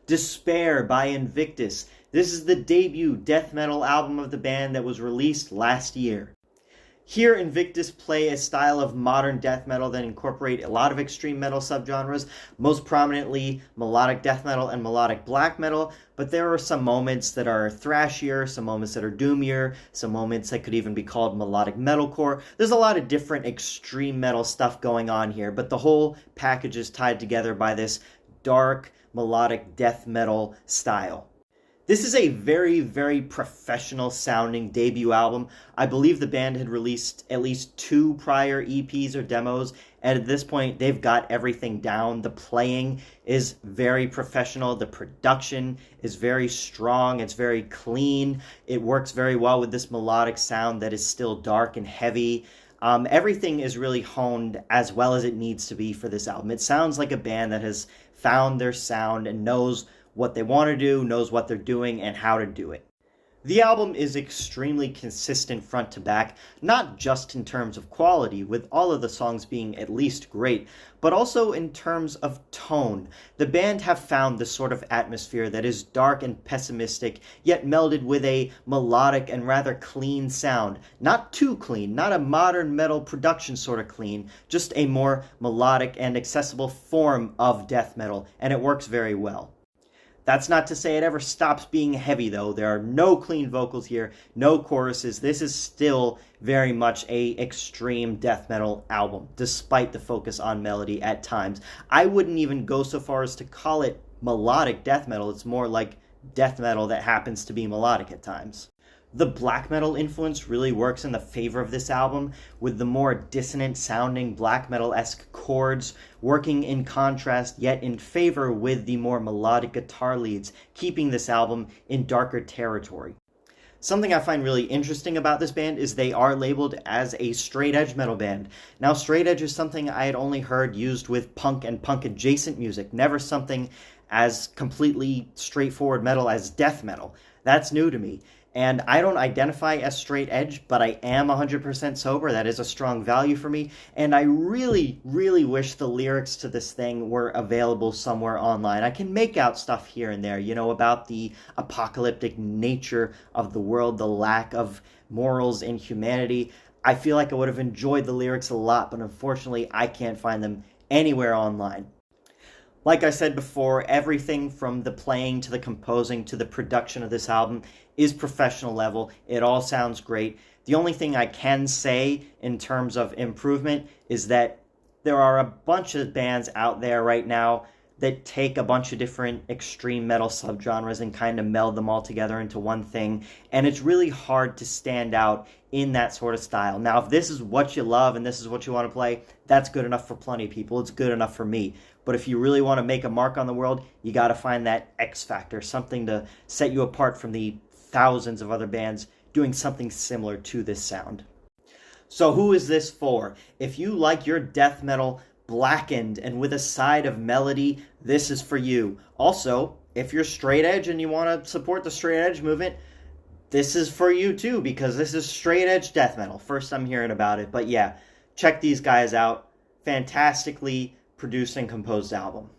Despair by Invictus. This is the debut death metal album of the band that was released last year. Here, Invictus play a style of modern death metal that incorporate a lot of extreme metal subgenres, most prominently melodic death metal and melodic black metal, but there are some moments that are thrashier, some moments that are doomier, some moments that could even be called melodic metalcore. There's a lot of different extreme metal stuff going on here, but the whole package is tied together by this dark, melodic death metal style. This is a very, very professional sounding debut album. I believe the band had released at least 2 prior EPs or demos, and at this point they've got everything down. The playing is very professional, the production is very strong, it's very clean, it works very well with this melodic sound that is still dark and heavy. Everything is really honed as well as it needs to be for this album. It sounds like a band that has found their sound and knows what they want to do, knows what they're doing, and how to do it. The album is extremely consistent front to back, not just in terms of quality, with all of the songs being at least great, but also in terms of tone. The band have found this sort of atmosphere that is dark and pessimistic, yet melded with a melodic and rather clean sound. Not too clean, not a modern metal production sort of clean, just a more melodic and accessible form of death metal, and it works very well. That's not to say it ever stops being heavy, though. There are no clean vocals here, no choruses. This is still very much a extreme death metal album, despite the focus on melody at times. I wouldn't even go so far as to call it melodic death metal. It's more like death metal that happens to be melodic at times. The black metal influence really works in the favor of this album, with the more dissonant sounding black metal-esque chords working in contrast yet in favor with the more melodic guitar leads, keeping this album in darker territory. Something I find really interesting about this band is they are labeled as a straight edge metal band. Now, straight edge is something I had only heard used with punk and punk adjacent music, never something as completely straightforward metal as death metal. That's new to me. And I don't identify as straight edge, but I am 100% sober. That is a strong value for me. And I really, really wish the lyrics to this thing were available somewhere online. I can make out stuff here and there, about the apocalyptic nature of the world, the lack of morals and humanity. I feel like I would have enjoyed the lyrics a lot, but unfortunately, I can't find them anywhere online. Like I said before, everything from the playing to the composing to the production of this album is professional level. It all sounds great. The only thing I can say in terms of improvement is that there are a bunch of bands out there right now that take a bunch of different extreme metal subgenres and kind of meld them all together into one thing, and it's really hard to stand out in that sort of style. Now, if this is what you love and this is what you want to play, that's good enough for plenty of people. It's good enough for me. But if you really want to make a mark on the world, you got to find that X factor, something to set you apart from the thousands of other bands doing something similar to this sound. So who is this for? If you like your death metal blackened and with a side of melody, this is for you. Also, if you're straight edge and you want to support the straight edge movement, this is for you too, because this is straight edge death metal. First I'm hearing about it, but yeah, check these guys out. Fantastically produced and composed album.